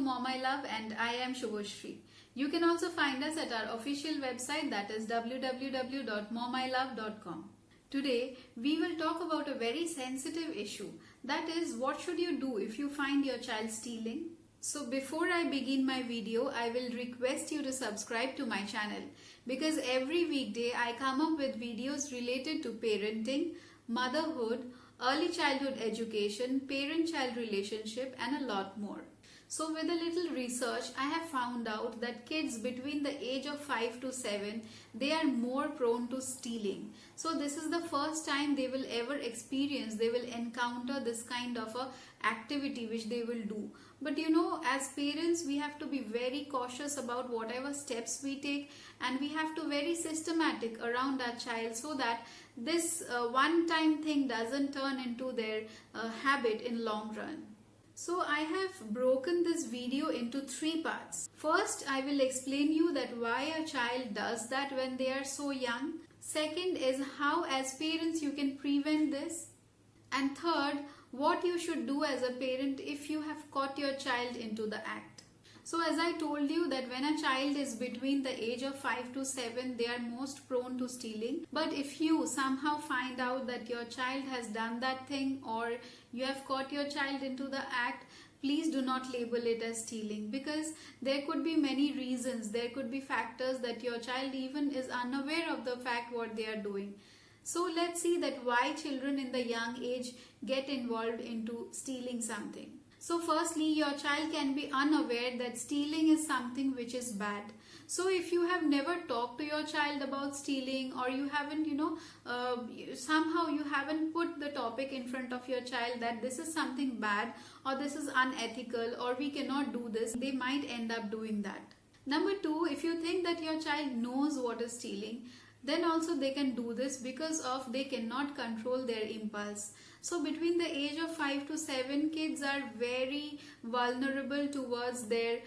Mom I Love and I am Shubhoshri. You can also find us at our official website, that is www.momilove.com. Today we will talk about a very sensitive issue, that is, what should you do if you find your child stealing? So before I begin my video, I will request you to subscribe to my channel because every weekday I come up with videos related to parenting, motherhood, early childhood education, parent-child relationship and a lot more. So with a little research, I have found out that kids between the age of 5 to 7, they are more prone to stealing. So this is the first time they will ever experience, they will encounter this kind of a activity which they will do. But you know, as parents, we have to be very cautious about whatever steps we take, and we have to very systematic around our child so that this one-time thing doesn't turn into their habit in long run. So I have broken this video into 3 parts. First, I will explain you that why a child does that when they are so young. Second is how as parents you can prevent this. And third, what you should do as a parent if you have caught your child into the act. So as I told you that when a child is between the age of 5 to 7, they are most prone to stealing. But if you somehow find out that your child has done that thing or you have caught your child into the act, please do not label it as stealing, because there could be many reasons. There could be factors that your child even is unaware of the fact what they are doing. So let's see that why children in the young age get involved into stealing something. So firstly, your child can be unaware that stealing is something which is bad. So if you have never talked to your child about stealing, or you haven't, somehow you haven't put the topic in front of your child that this is something bad or this is unethical or we cannot do this, they might end up doing that. Number 2, if you think that your child knows what is stealing, then also they can do this because of they cannot control their impulse. So between the age of 5 to 7, kids are very vulnerable towards their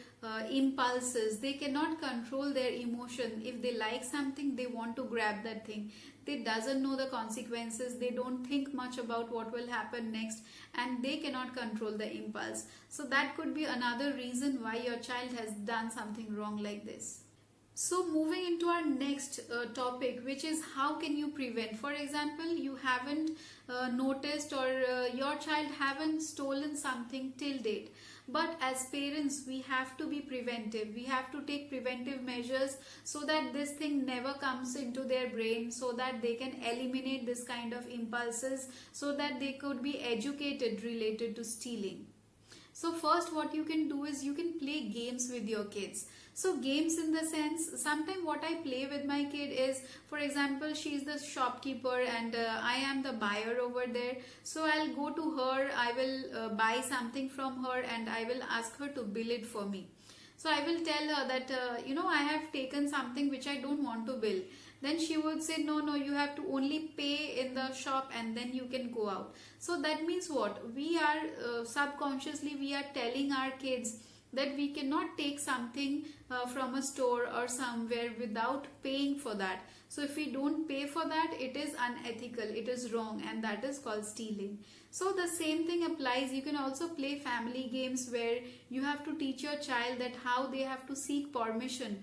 impulses. They cannot control their emotion. If they like something, they want to grab that thing. They doesn't know the consequences. They don't think much about what will happen next, and they cannot control the impulse. So that could be another reason why your child has done something wrong like this. So moving into our next topic, which is how can you prevent. For example, you haven't noticed or your child haven't stolen something till date. But as parents, we have to be preventive. We have to take preventive measures so that this thing never comes into their brain, so that they can eliminate this kind of impulses, so that they could be educated related to stealing. So first what you can do is you can play games with your kids. So games in the sense, sometimes what I play with my kid is, for example, she is the shopkeeper and I am the buyer over there. So I'll go to her, I will buy something from her and I will ask her to bill it for me. So I will tell her that, I have taken something which I don't want to bill. Then she would say, no, you have to only pay in the shop and then you can go out. So that means what? We are subconsciously, we are telling our kids that we cannot take something from a store or somewhere without paying for that. So if we don't pay for that, it is unethical, it is wrong, and that is called stealing. So the same thing applies. You can also play family games where you have to teach your child that how they have to seek permission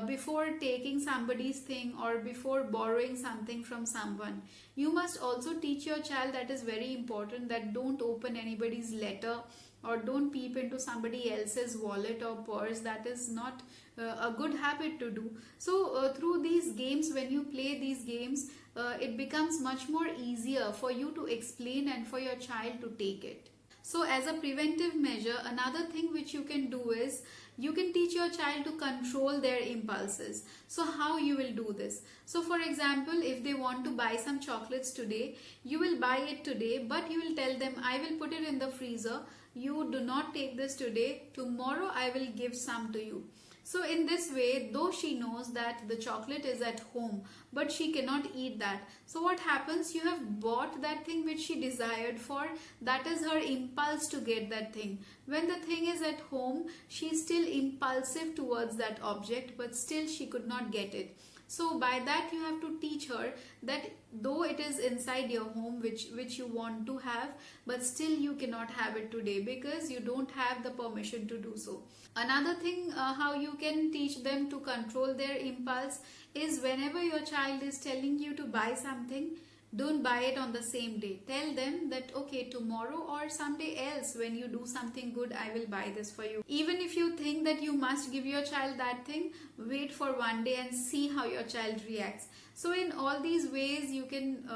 before taking somebody's thing or before borrowing something from someone. You must also teach your child, that is very important, that don't open anybody's letter or don't peep into somebody else's wallet or purse. That is not a good habit to do. So through these games, when you play these games, it becomes much more easier for you to explain and for your child to take it. So as a preventive measure, another thing which you can do is you can teach your child to control their impulses. So how you will do this? So for example, if they want to buy some chocolates today, you will buy it today, but you will tell them, I will put it in the freezer. You do not take this today. Tomorrow I will give some to you. So in this way, though she knows that the chocolate is at home, but she cannot eat that. So what happens? You have bought that thing which she desired for. That is her impulse to get that thing. When the thing is at home, she is still impulsive towards that object, but still she could not get it. So by that you have to teach her that though it is inside your home which you want to have, but still you cannot have it today because you don't have the permission to do so. Another thing how you can teach them to control their impulse is whenever your child is telling you to buy something, don't buy it on the same day. Tell them that okay, tomorrow or someday else when you do something good, I will buy this for you. Even if you think that you must give your child that thing, wait for one day and see how your child reacts. So in all these ways you can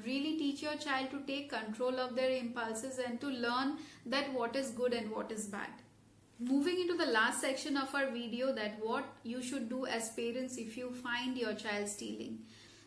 really teach your child to take control of their impulses and to learn that what is good and what is bad. Moving into the last section of our video, that what you should do as parents if you find your child stealing.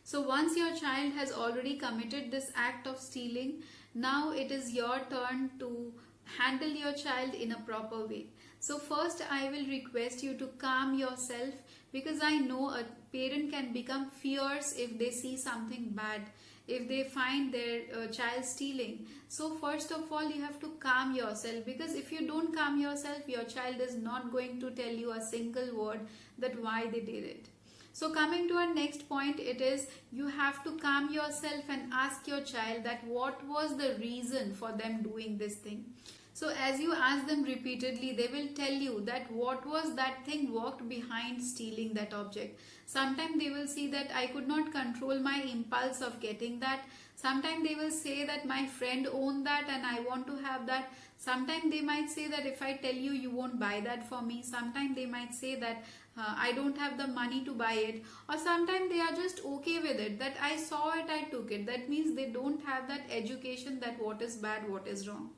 So once your child has already committed this act of stealing, now it is your turn to handle your child in a proper way. So first I will request you to calm yourself, because I know a parent can become fierce if they see something bad, if they find their child stealing. So first of all you have to calm yourself, because if you don't calm yourself, your child is not going to tell you a single word that why they did it. So coming to our next point, it is you have to calm yourself and ask your child that what was the reason for them doing this thing. So as you ask them repeatedly, they will tell you that what was that thing worked behind stealing that object. Sometimes they will see that I could not control my impulse of getting that. Sometimes they will say that my friend owned that and I want to have that. Sometimes they might say that if I tell you, you won't buy that for me. Sometimes they might say that I don't have the money to buy it. Or sometimes they are just okay with it, that I saw it, I took it. That means they don't have that education that what is bad, what is wrong.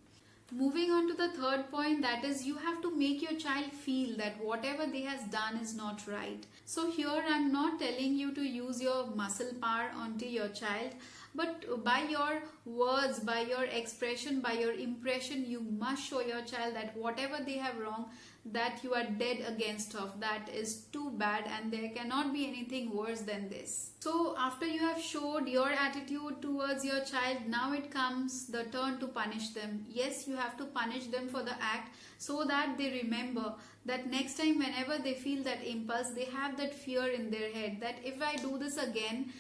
Moving on to the third point, that is you have to make your child feel that whatever they has done is not right. So here I'm not telling you to use your muscle power onto your child, but by your words, by your expression, by your impression, you must show your child that whatever they have wrong, that you are dead against of, that is too bad and there cannot be anything worse than this. So after you have showed your attitude towards your child, now it comes the turn to punish them. Yes, you have to punish them for the act so that they remember that next time whenever they feel that impulse, they have that fear in their head that if I do this again,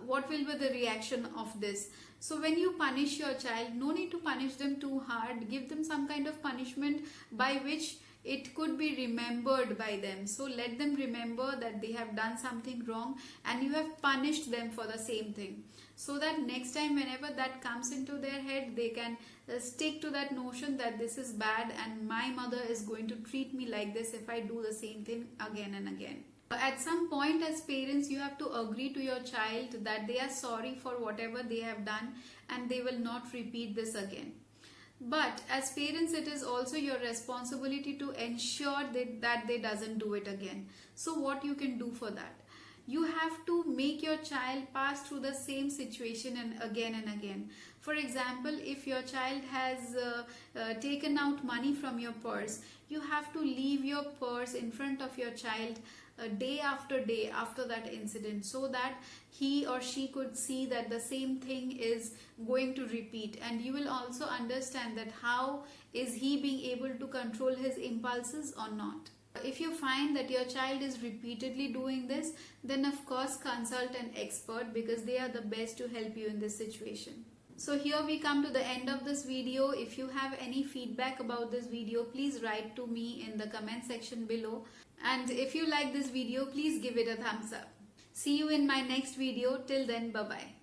what will be the reaction of this. So when you punish your child, no need to punish them too hard. Give them some kind of punishment by which it could be remembered by them. So let them remember that they have done something wrong and you have punished them for the same thing, so that next time whenever that comes into their head, they can stick to that notion that this is bad and my mother is going to treat me like this if I do the same thing again and again. At some point as parents, you have to agree to your child that they are sorry for whatever they have done and they will not repeat this again. But as parents, it is also your responsibility to ensure that they doesn't do it again. So what you can do for that? You have to make your child pass through the same situation and again. For example, if your child has taken out money from your purse, you have to leave your purse in front of your child day after day after that incident, so that he or she could see that the same thing is going to repeat, and you will also understand that how is he being able to control his impulses or not. If you find that your child is repeatedly doing this, then of course consult an expert, because they are the best to help you in this situation. So here we come to the end of this video. If you have any feedback about this video, please write to me in the comment section below. And if you like this video, please give it a thumbs up. See you in my next video. Till then, bye-bye.